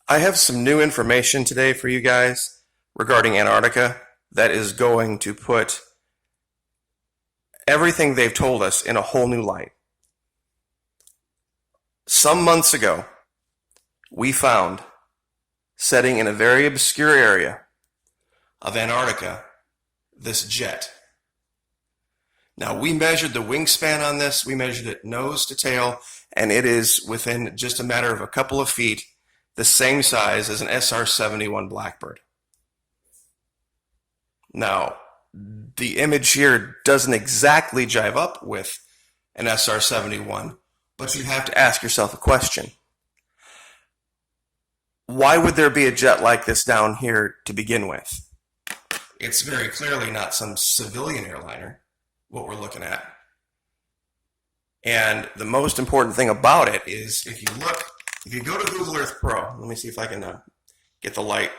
I have some new information today for you guys regarding Antarctica that is going to put everything they've told us in a whole new light. Some months ago, we found, setting in a very obscure area of Antarctica, this jet. Now, we measured the wingspan on this, we measured it nose to tail, and it is within just a matter of a couple of feet the same size as an SR-71 Blackbird. Now, the image here doesn't exactly jive up with an SR-71, but you have to ask yourself a question. Why would there be a jet like this down here to begin with? It's very clearly not some civilian airliner, what we're looking at. And the most important thing about it is if you go to Google Earth Pro, let me see if I can get the light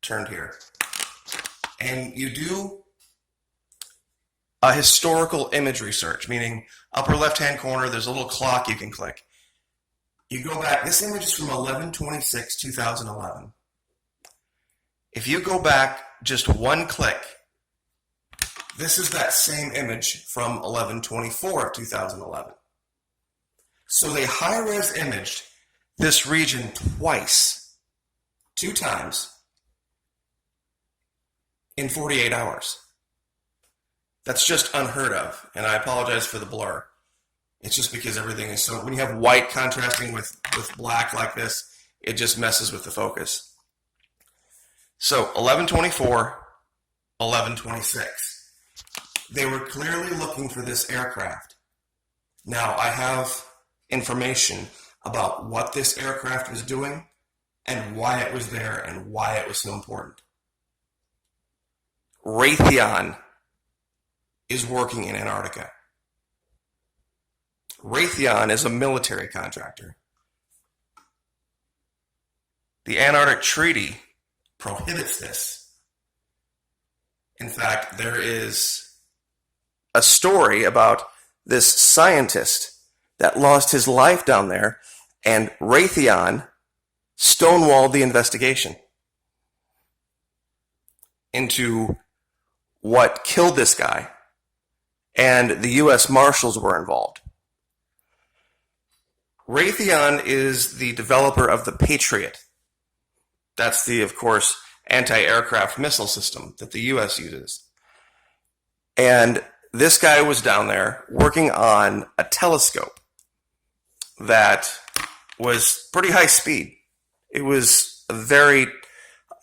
turned here, and you do a historical imagery search, meaning upper left-hand corner, there's a little clock you can click. You go back, this image is from 11/26/2011. If you go back just one click, this is that same image from 11/24/2011. So they high-res imaged this region twice, 2 times, in 48 hours. That's just unheard of, and I apologize for the blur. It's just because everything is so, when you have white contrasting with black like this, it just messes with the focus. So 11/24, 11/26. They were clearly looking for this aircraft. Now, I have information about what this aircraft was doing and why it was there and why it was so important. Raytheon is working in Antarctica. Raytheon is a military contractor. The Antarctic Treaty prohibits this. In fact, there is a story about this scientist that lost his life down there, and Raytheon stonewalled the investigation into what killed this guy, and the U.S. Marshals were involved. Raytheon is the developer of the Patriot. That's the, of course, anti-aircraft missile system that the U.S. uses. And this guy was down there working on a telescope that was pretty high speed. It was a very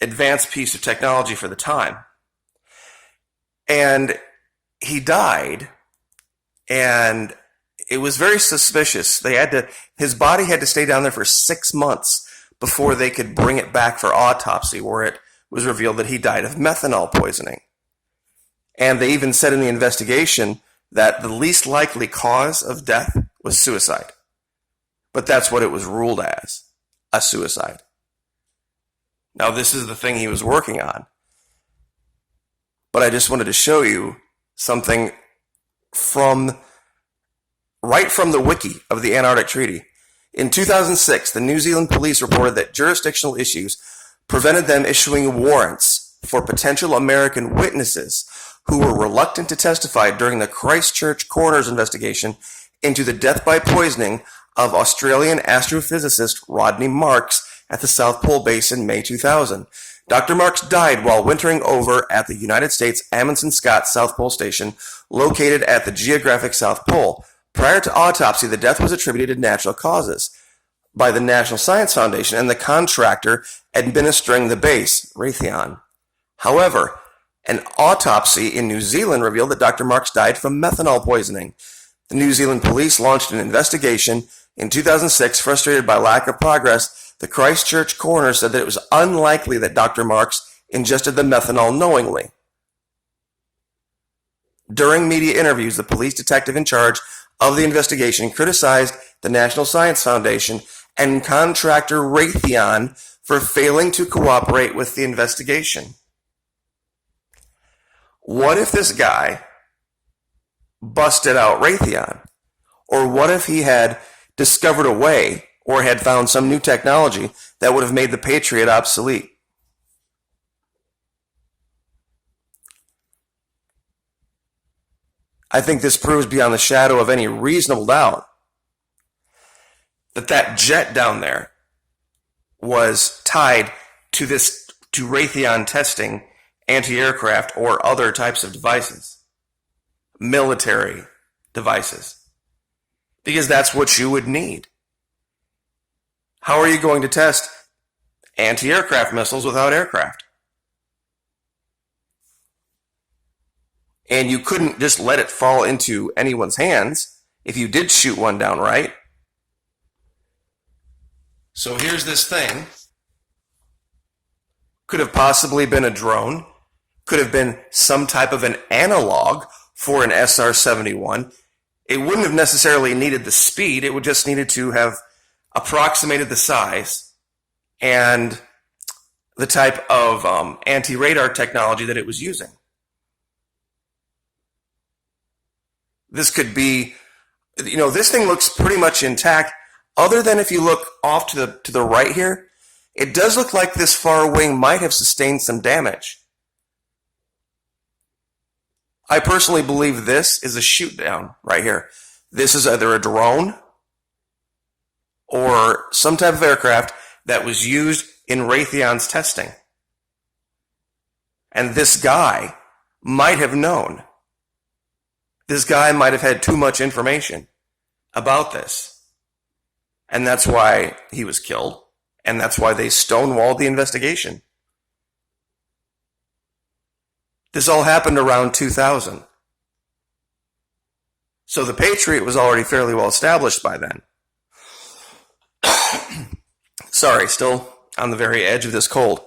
advanced piece of technology for the time. And he died, and it was very suspicious. His body had to stay down there for 6 months before they could bring it back for autopsy, where it was revealed that he died of methanol poisoning. And they even said in the investigation that the least likely cause of death was suicide. But that's what it was ruled as, a suicide. Now, this is the thing he was working on. But I just wanted to show you something right from the wiki of the Antarctic Treaty. In 2006, the New Zealand police reported that jurisdictional issues prevented them issuing warrants for potential American witnesses who were reluctant to testify during the Christchurch coroner's investigation into the death by poisoning of Australian astrophysicist Rodney Marks at the South Pole Base in May 2000. Dr. Marks died while wintering over at the United States Amundsen Scott South Pole Station, located at the geographic South Pole. Prior to autopsy, the death was attributed to natural causes by the National Science Foundation and the contractor administering the base, Raytheon. However, an autopsy in New Zealand revealed that Dr. Marks died from methanol poisoning. The New Zealand police launched an investigation in 2006. Frustrated by lack of progress, the Christchurch coroner said that it was unlikely that Dr. Marks ingested the methanol knowingly. During media interviews, the police detective in charge of the investigation criticized the National Science Foundation and contractor Raytheon for failing to cooperate with the investigation. What if this guy busted out Raytheon? Or what if he had discovered a way or had found some new technology that would have made the Patriot obsolete. I think this proves beyond the shadow of any reasonable doubt that that jet down there was tied to Raytheon testing anti-aircraft or other types of devices, military devices, because that's what you would need. How are you going to test anti-aircraft missiles without aircraft? And you couldn't just let it fall into anyone's hands if you did shoot one down, right? So here's this thing. Could have possibly been a drone. Could have been some type of an analog for an SR-71. It wouldn't have necessarily needed the speed. It would just needed to have approximated the size and the type of anti-radar technology that it was using. This could be, this thing looks pretty much intact, other than if you look off to the right here, it does look like this far wing might have sustained some damage. I personally believe this is a shoot down right here. This is either a drone or some type of aircraft that was used in Raytheon's testing. And this guy might have known. This guy might have had too much information about this. And that's why he was killed. And that's why they stonewalled the investigation. This all happened around 2000. So the Patriot was already fairly well established by then. Sorry, still on the very edge of this cold.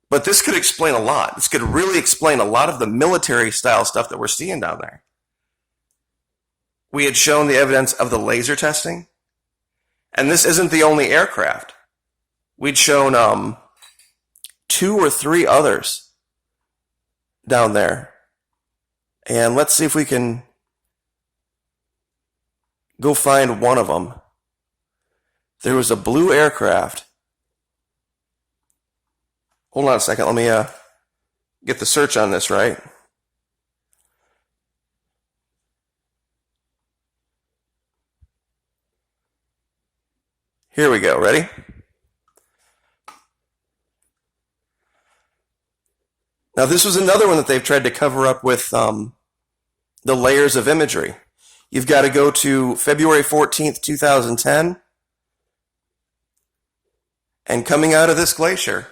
But this could explain a lot. This could really explain a lot of the military style stuff that we're seeing down there. We had shown the evidence of the laser testing. And this isn't the only aircraft. We'd shown 2 or 3 others down there. And let's see if we can go find one of them. There was a blue aircraft. Hold on a second. Let me get the search on this right. Here we go. Ready? Now, this was another one that they've tried to cover up with the layers of imagery. You've got to go to February 14th, 2010. And coming out of this glacier,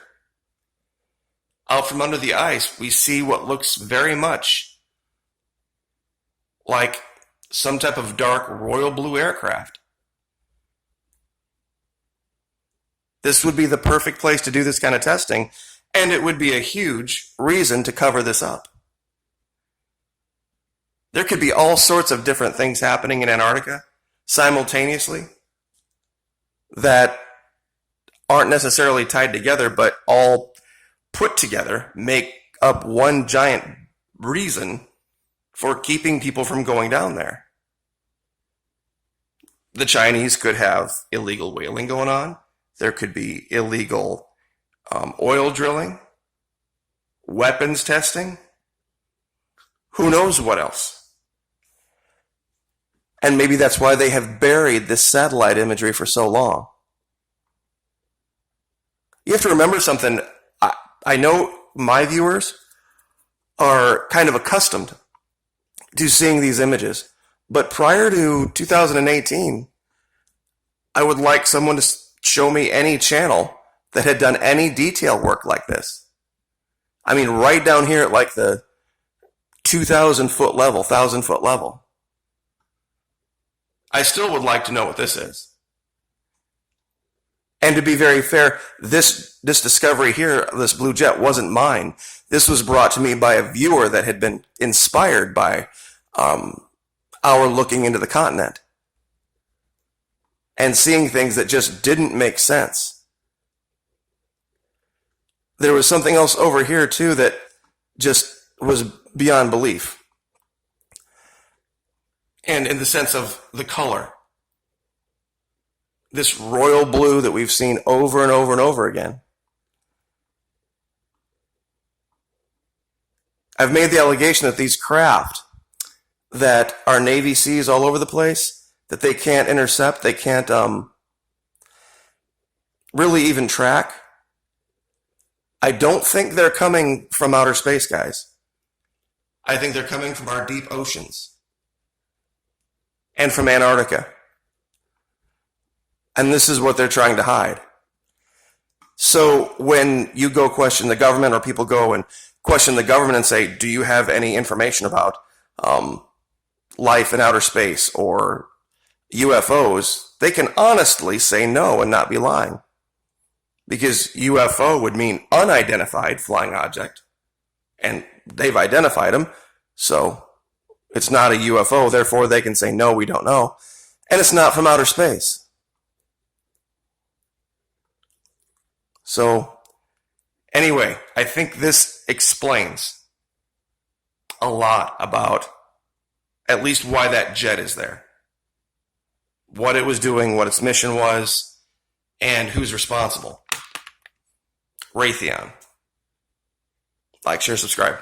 out from under the ice, we see what looks very much like some type of dark royal blue aircraft. This would be the perfect place to do this kind of testing, and it would be a huge reason to cover this up. There could be all sorts of different things happening in Antarctica simultaneously that aren't necessarily tied together, but all put together make up one giant reason for keeping people from going down there. The Chinese could have illegal whaling going on. There could be illegal oil drilling, weapons testing, who knows what else. And maybe that's why they have buried this satellite imagery for so long. You have to remember something. I know my viewers are kind of accustomed to seeing these images, but prior to 2018, I would like someone to show me any channel that had done any detail work like this. I mean, right down here at like the 2,000 foot level, 1,000 foot level. I still would like to know what this is. And to be very fair, this discovery here, this blue jet, wasn't mine. This was brought to me by a viewer that had been inspired by our looking into the continent and seeing things that just didn't make sense. There was something else over here too that just was beyond belief. And in the sense of the color. this royal blue that we've seen over and over and over again. I've made the allegation that these craft that our Navy sees all over the place, that they can't intercept, they can't really even track. I don't think they're coming from outer space, guys. I think they're coming from our deep oceans and from Antarctica. And this is what they're trying to hide. So when you go question the government, or people go and question the government and say, do you have any information about life in outer space or UFOs, they can honestly say no and not be lying. Because UFO would mean unidentified flying object, and they've identified them, so it's not a UFO, therefore they can say no, we don't know, and it's not from outer space. So anyway, I think this explains a lot about at least why that jet is there, what it was doing, what its mission was, and who's responsible. Raytheon. Like, share, subscribe.